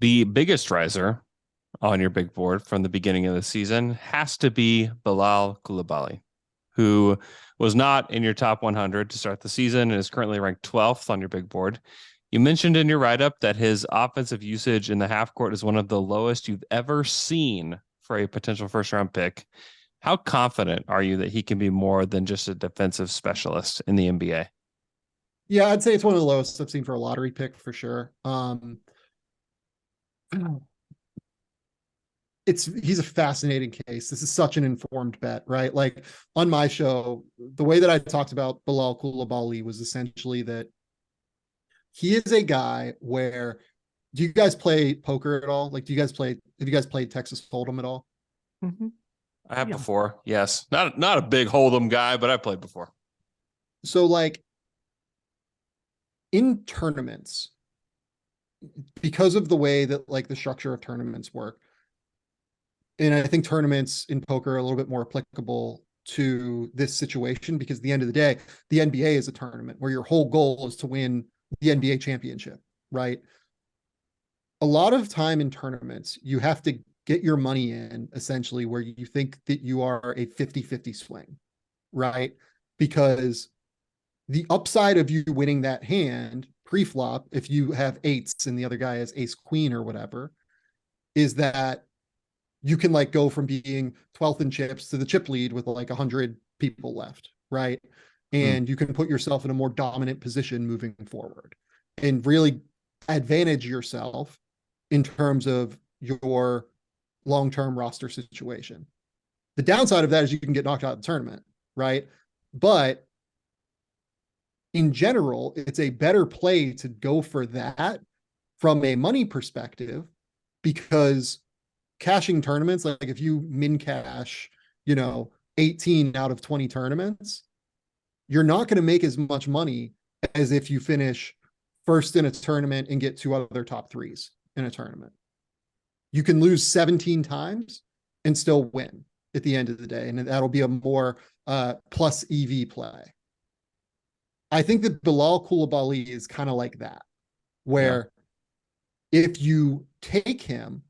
The biggest riser on your big board from the beginning of the season has to be Bilal Coulibaly, who was not in your top 100 to start the season and is currently ranked 12th on your big board. You mentioned in your write up that his offensive usage in the half court is one of the lowest you've ever seen for a potential first round pick. How confident are you that he can be more than just a defensive specialist in the NBA? Yeah, I'd say it's one of the lowest I've seen for a lottery pick for sure. He's a fascinating case. This is such an informed bet, right? Like on my show, the way that I talked about Bilal Coulibaly was essentially that he is a guy where do you guys play poker at all? Like, have you guys played Texas Hold'em at all? Mm-hmm. I have Yeah. before. Yes. Not a big Hold'em guy, but I played before. So like in tournaments, because of the way that like the structure of tournaments work, and I think tournaments in poker are a little bit more applicable to this situation because at the end of the day, the NBA is a tournament where your whole goal is to win the NBA championship, right? A lot of time in tournaments, you have to get your money in essentially where you think that you are a 50-50 swing, right? Because the upside of you winning that hand pre-flop, if you have eights and the other guy has ace queen or whatever, is that you can like go from being 12th in chips to the chip lead with like 100 people left, right? Hmm. And you can put yourself in a more dominant position moving forward and really advantage yourself in terms of your long-term roster situation. The downside of that is you can get knocked out of the tournament, right? But in general, it's a better play to go for that from a money perspective because cashing tournaments, like if you min cash, 18 out of 20 tournaments, you're not going to make as much money as if you finish first in a tournament and get two other top threes in a tournament. You can lose 17 times and still win at the end of the day. And that'll be a more plus EV play. I think that Bilal Coulibaly is kind of like that, Yeah. where if you take him,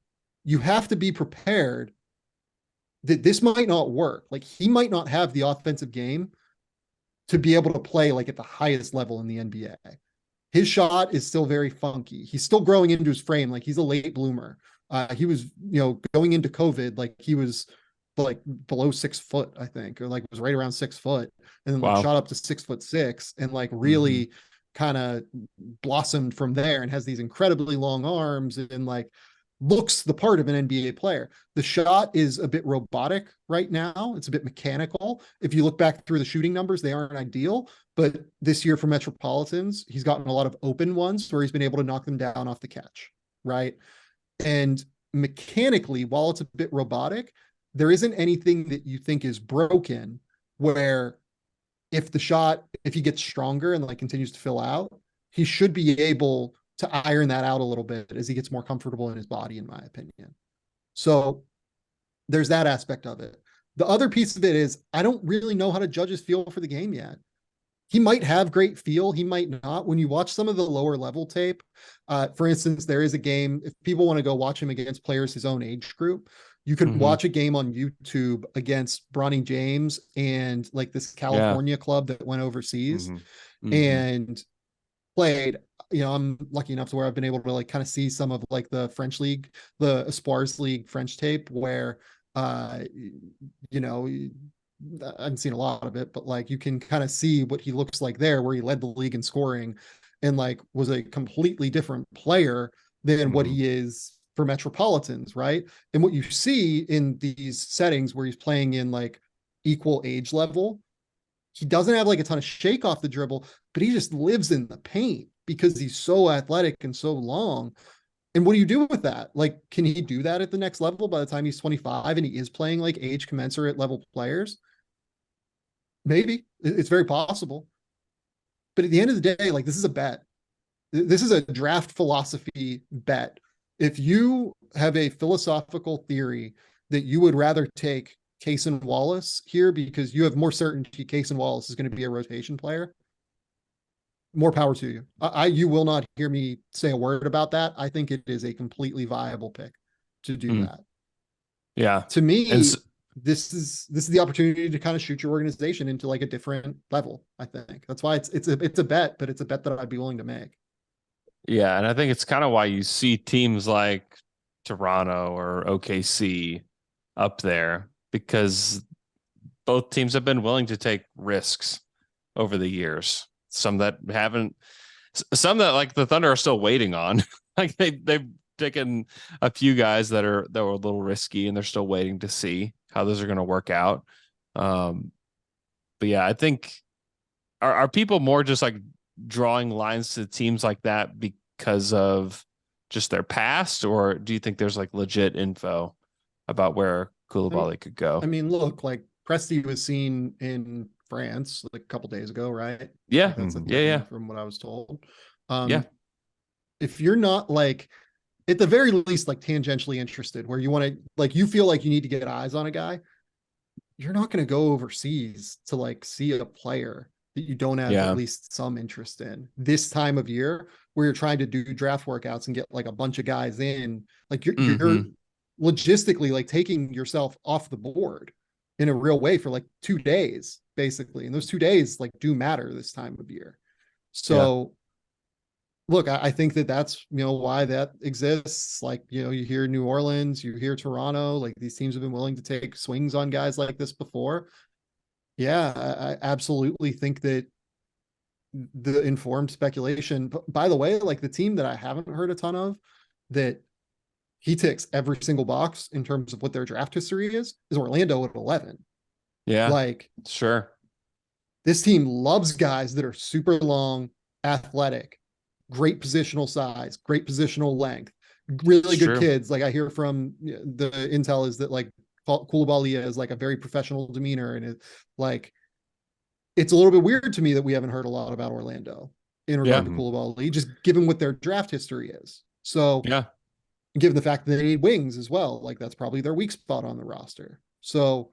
you have to be prepared that this might not work. Like he might not have the offensive game to be able to play like at the highest level in the NBA. His shot is still very funky. He's still growing into his frame. Like he's a late bloomer. He was, going into COVID, like he was like below 6 foot, I think, or like was right around 6 foot, and then like Wow. shot up to 6'6" and like Hmm. really kind of blossomed from there and has these incredibly long arms and like looks the part of an NBA player. The shot is a bit robotic right now. It's a bit mechanical. If you look back through the shooting numbers, they aren't ideal. But this year for Metropolitans, he's gotten a lot of open ones where he's been able to knock them down off the catch, right? And mechanically, while it's a bit robotic, there isn't anything that you think is broken where if he gets stronger and like continues to fill out, he should be able to iron that out a little bit as he gets more comfortable in his body, in my opinion. So there's that aspect of it. The other piece of it is I don't really know how to judge his feel for the game yet. He might have great feel, he might not. When you watch some of the lower level tape, for instance, there is a game, if people want to go watch him against players his own age group, you can Hmm. watch a game on YouTube against Bronny James and like this Yeah. California club that went overseas Hmm. Hmm. and played. I'm lucky enough to where I've been able to like kind of see some of like the French league, the Espoirs league French tape where uh you know I haven't seen a lot of it, but like you can kind of see what he looks like there, where he led the league in scoring and like was a completely different player than what Hmm. he is for Metropolitans, right? And what you see in these settings where he's playing in like equal age level, he doesn't have like a ton of shake off the dribble, but he just lives in the paint because he's so athletic and so long. And what do you do with that? Like, can he do that at the next level by the time he's 25 and he is playing like age commensurate level players? Maybe it's very possible. But at the end of the day, like this is a bet. This is a draft philosophy bet. If you have a philosophical theory that you would rather take Cason Wallace here because you have more certainty Cason Wallace is going to be a rotation player, more power to you. You will not hear me say a word about that. I think it is a completely viable pick to do Mm, that. yeah. To And me, this is the opportunity to kind of shoot your organization into like a different level. I think that's why it's a bet, but it's a bet that I'd be willing to make. yeah, and I think it's kind of why you see teams like Toronto or OKC up there because both teams have been willing to take risks over the years. Some that haven't, some that like the Thunder are still waiting on. Like they've taken a few guys that were a little risky, and they're still waiting to see how those are going to work out. Um, but yeah, I think are people more just like drawing lines to teams like that because of just their past, or do you think there's like legit info about where I mean, Coulibaly could go? look, like Presti was seen in France like a couple days ago, right? Yeah, Like that's a yeah, thing yeah, from what I was told. yeah, Um, if you're not like at the very least like tangentially interested, where you want to like you feel like you need to get eyes on a guy, you're not going to go overseas to like see a player that you don't have at yeah. least some interest in this time of year where you're trying to do draft workouts and get like a bunch of guys in. Like you're Mm-hmm. logistically like taking yourself off the board in a real way for like 2 days basically, and those 2 days like do matter this time of year. Yeah. So look, I think that that's why that exists. Like you hear New Orleans, you hear Toronto, like these teams have been willing to take swings on guys like this before. Yeah, I absolutely think that the informed speculation. By the way, like the team that I haven't heard a ton of that he ticks every single box in terms of what their draft history is Orlando at 11. Yeah. Like Sure. this team loves guys that are super long, athletic, great positional size, great positional length, It's really good true. kids. Like I hear from the intel is that like Coulibaly is like a very professional demeanor, and like it's a little bit weird to me that we haven't heard a lot about Orlando in regard Yeah. to Coulibaly, just given what their draft history is. So Yeah. given the fact that they need wings as well, like that's probably their weak spot on the roster. So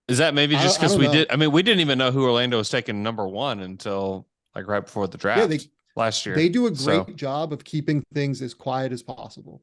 Is that maybe just I because don't we did? know. I mean, we didn't even know who Orlando was taking number one until like right before the Yeah, draft last they year. do a So great job of keeping things as quiet as possible.